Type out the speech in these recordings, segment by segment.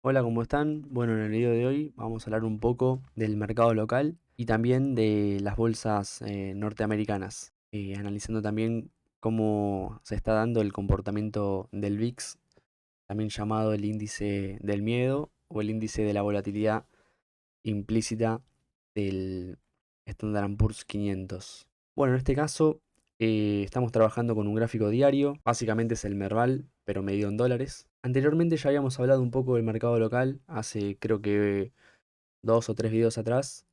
Hola, ¿cómo están? Bueno, en el video de hoy vamos a hablar un poco del mercado local y también de las bolsas norteamericanas, analizando también cómo se está dando el comportamiento del VIX, también llamado el índice del miedo o el índice de la volatilidad implícita del Standard Poor's 500. Bueno, en este caso estamos trabajando con un gráfico diario, básicamente es el Merval, pero medido en dólares. Anteriormente ya habíamos hablado un poco del mercado local, hace creo que 2 o 3 videos atrás,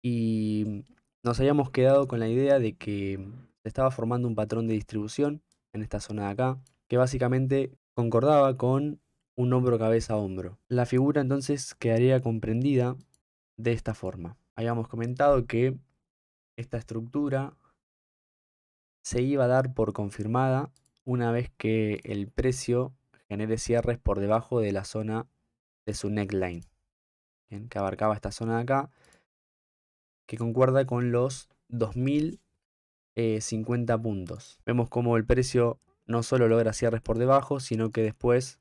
y nos habíamos quedado con la idea de que se estaba formando un patrón de distribución en esta zona de acá, que básicamente concordaba con un hombro cabeza a hombro. La figura entonces quedaría comprendida de esta forma. Habíamos comentado que esta estructura se iba a dar por confirmada una vez que el precio genere cierres por debajo de la zona de su neckline, ¿bien? Que abarcaba esta zona de acá, que concuerda con los 2050 puntos. Vemos cómo el precio no solo logra cierres por debajo, sino que después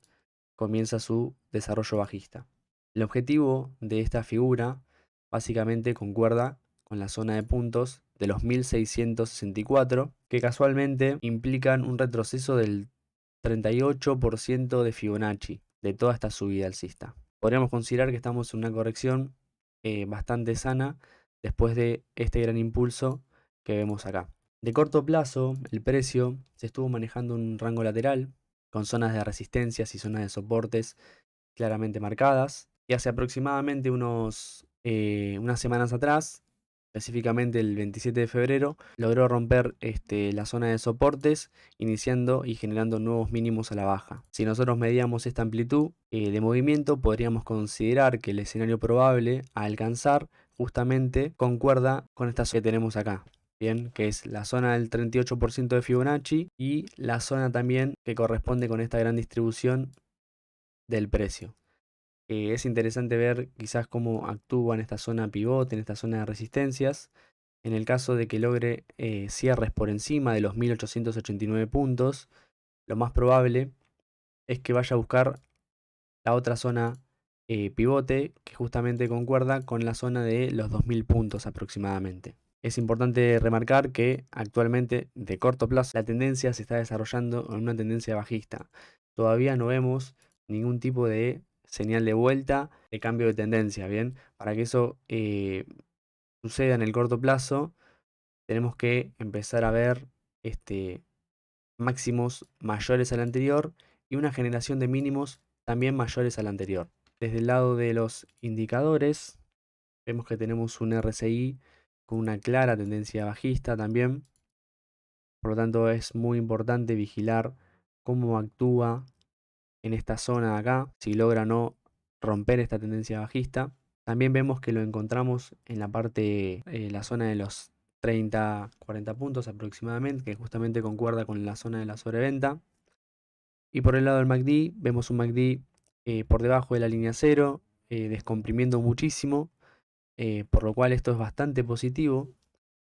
comienza su desarrollo bajista. El objetivo de esta figura básicamente concuerda con la zona de puntos de los 1664, que casualmente implican un retroceso del 38% de Fibonacci de toda esta subida alcista. Podríamos considerar que estamos en una corrección bastante sana después de este gran impulso que vemos acá. De corto plazo, el precio se estuvo manejando en un rango lateral, con zonas de resistencias y zonas de soportes claramente marcadas. Y hace aproximadamente unas semanas atrás, específicamente el 27 de febrero, logró romper la zona de soportes, iniciando y generando nuevos mínimos a la baja. Si nosotros medíamos esta amplitud de movimiento, podríamos considerar que el escenario probable a alcanzar justamente concuerda con esta zona que tenemos acá. Bien, que es la zona del 38% de Fibonacci y la zona también que corresponde con esta gran distribución del precio. Es interesante ver quizás cómo actúa en esta zona pivote, en esta zona de resistencias. En el caso de que logre cierres por encima de los 1889 puntos, lo más probable es que vaya a buscar la otra zona pivote que justamente concuerda con la zona de los 2000 puntos aproximadamente. Es importante remarcar que actualmente, de corto plazo, la tendencia se está desarrollando en una tendencia bajista. Todavía no vemos ningún tipo de señal de vuelta, de cambio de tendencia, ¿bien? Para que eso suceda en el corto plazo, tenemos que empezar a ver máximos mayores al anterior y una generación de mínimos también mayores al anterior. Desde el lado de los indicadores, vemos que tenemos un RSI con una clara tendencia bajista también. Por lo tanto, es muy importante vigilar cómo actúa en esta zona de acá, si logra o no romper esta tendencia bajista. También vemos que lo encontramos en la parte, la zona de los 30-40 puntos aproximadamente, que justamente concuerda con la zona de la sobreventa. Y por el lado del MACD, vemos un MACD por debajo de la línea cero, descomprimiendo muchísimo, por lo cual esto es bastante positivo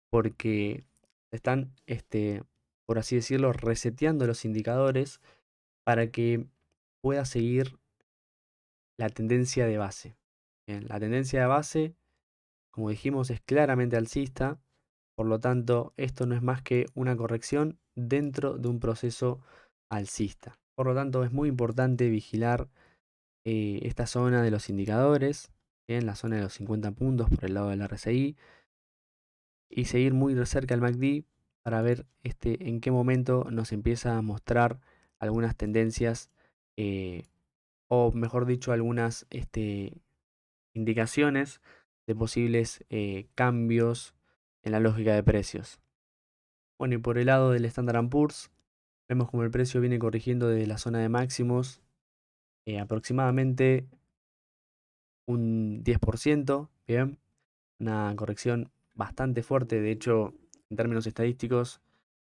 porque están, por así decirlo, reseteando los indicadores para que pueda seguir la tendencia de base. Bien, la tendencia de base, como dijimos, es claramente alcista, por lo tanto, esto no es más que una corrección dentro de un proceso alcista. Por lo tanto, es muy importante vigilar esta zona de los indicadores, en la zona de los 50 puntos por el lado del RSI, y seguir muy de cerca el MACD para ver en qué momento nos empieza a mostrar algunas tendencias, eh, o mejor dicho, algunas indicaciones de posibles cambios en la lógica de precios. Bueno, y por el lado del Standard Poor's, vemos como el precio viene corrigiendo desde la zona de máximos aproximadamente un 10%, bien, una corrección bastante fuerte. De hecho, en términos estadísticos,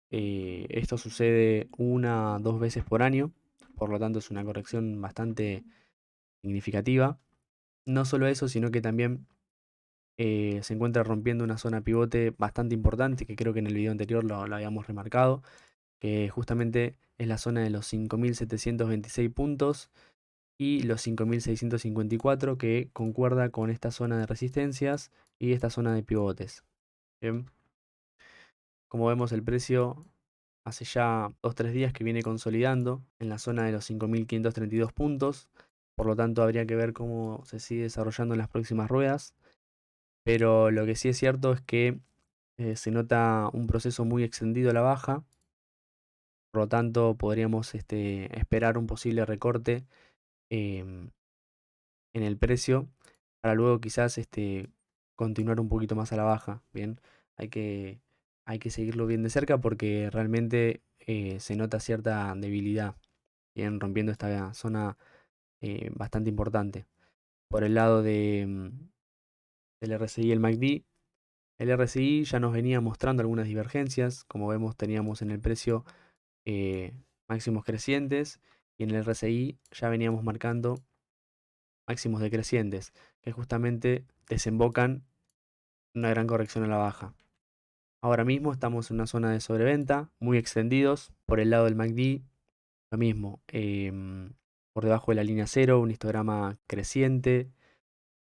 esto sucede 1 o 2 veces por año, por lo tanto es una corrección bastante significativa. No solo eso, sino que también se encuentra rompiendo una zona pivote bastante importante, que creo que en el video anterior lo habíamos remarcado, que justamente es la zona de los 5726 puntos y los 5.654 que concuerda con esta zona de resistencias y esta zona de pivotes. Bien, como vemos el precio hace ya 2-3 días que viene consolidando en la zona de los 5.532 puntos, por lo tanto habría que ver cómo se sigue desarrollando en las próximas ruedas, pero lo que sí es cierto es que se nota un proceso muy extendido a la baja, por lo tanto podríamos esperar un posible recorte em, en el precio para luego quizás continuar un poquito más a la baja. Bien, hay que, hay que seguirlo bien de cerca porque realmente se nota cierta debilidad, bien, rompiendo esta zona bastante importante. Por el lado del RSI y el MACD, el RSI ya nos venía mostrando algunas divergencias, como vemos teníamos en el precio eh, máximos crecientes y en el RSI ya veníamos marcando máximos decrecientes, que justamente desembocan en una gran corrección a la baja. Ahora mismo estamos en una zona de sobreventa, muy extendidos. Por el lado del MACD, lo mismo. Por debajo de la línea cero, un histograma creciente,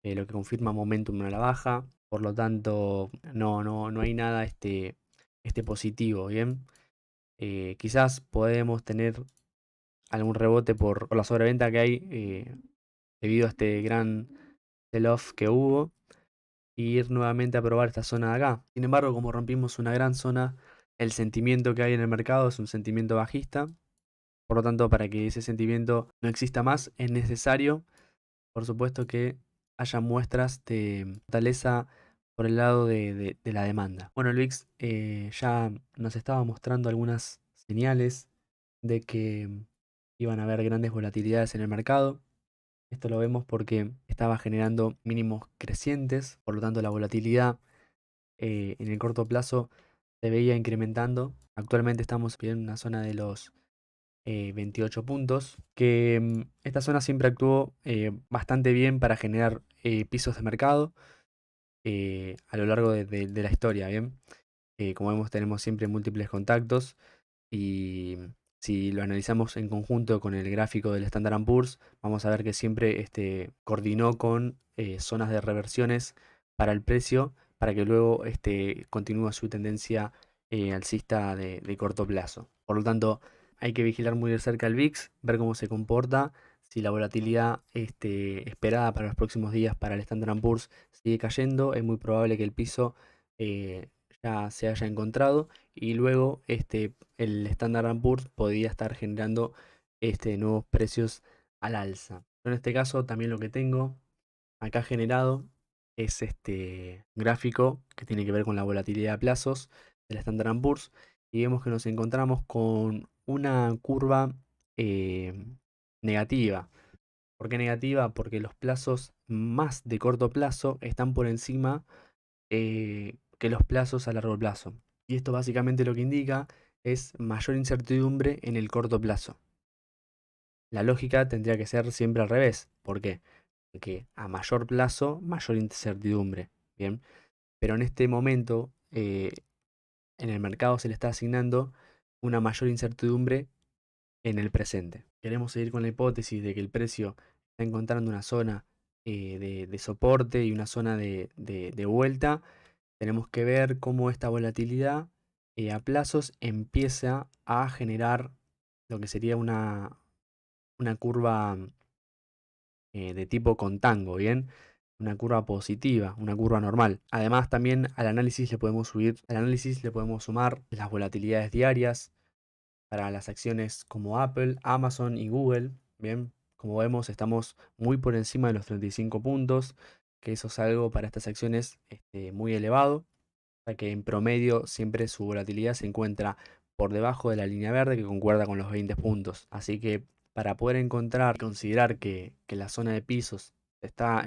lo que confirma momentum a la baja. Por lo tanto, no hay nada positivo, ¿bien? Quizás podemos tener algún rebote por la sobreventa que hay debido a este gran sell-off que hubo y ir nuevamente a probar esta zona de acá. Sin embargo, como rompimos una gran zona, el sentimiento que hay en el mercado es un sentimiento bajista. Por lo tanto, para que ese sentimiento no exista más, es necesario, por supuesto, que haya muestras de fortaleza por el lado de la demanda. Bueno, el VIX ya nos estaba mostrando algunas señales de que iban a haber grandes volatilidades en el mercado. Esto lo vemos porque estaba generando mínimos crecientes, por lo tanto la volatilidad en el corto plazo se veía incrementando. Actualmente estamos en una zona de los 28 puntos, que esta zona siempre actuó bastante bien para generar pisos de mercado a lo largo de la historia, ¿bien? Como vemos tenemos siempre múltiples contactos y si lo analizamos en conjunto con el gráfico del Standard Poor's, vamos a ver que siempre coordinó con zonas de reversiones para el precio, para que luego continúe su tendencia alcista de corto plazo. Por lo tanto, hay que vigilar muy de cerca el VIX, ver cómo se comporta. Si la volatilidad esperada para los próximos días para el Standard Poor's sigue cayendo, es muy probable que el piso eh, ya se haya encontrado y luego el Standard Poor's podía estar generando nuevos precios al alza. En este caso también lo que tengo acá generado es este gráfico que tiene que ver con la volatilidad a plazos del Standard Poor's y vemos que nos encontramos con una curva eh, negativa. ¿Por qué negativa? Porque los plazos más de corto plazo están por encima que los plazos a largo plazo. Y esto básicamente lo que indica es mayor incertidumbre en el corto plazo. La lógica tendría que ser siempre al revés. ¿Por qué? Porque a mayor plazo, mayor incertidumbre. Bien. Pero en este momento, en el mercado se le está asignando una mayor incertidumbre en el presente. Queremos seguir con la hipótesis de que el precio está encontrando una zona de soporte y una zona de vuelta. Tenemos que ver cómo esta volatilidad a plazos empieza a generar lo que sería una curva de tipo contango, ¿bien? Una curva positiva, una curva normal. Además, también al análisis le podemos sumar las volatilidades diarias para las acciones como Apple, Amazon y Google, ¿bien? Como vemos, estamos muy por encima de los 35 puntos, que eso es algo para estas acciones muy elevado, ya que en promedio siempre su volatilidad se encuentra por debajo de la línea verde que concuerda con los 20 puntos. Así que para poder encontrar y considerar que la zona de pisos se está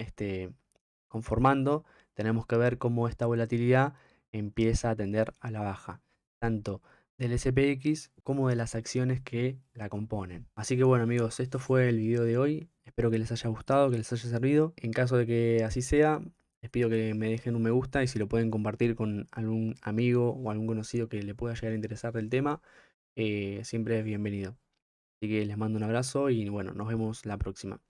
conformando, tenemos que ver cómo esta volatilidad empieza a tender a la baja, tanto del SPX como de las acciones que la componen. Así que bueno amigos, esto fue el video de hoy. Espero que les haya gustado, que les haya servido. En caso de que así sea, les pido que me dejen un me gusta y si lo pueden compartir con algún amigo o algún conocido que le pueda llegar a interesar el tema, siempre es bienvenido. Así que les mando un abrazo y bueno, nos vemos la próxima.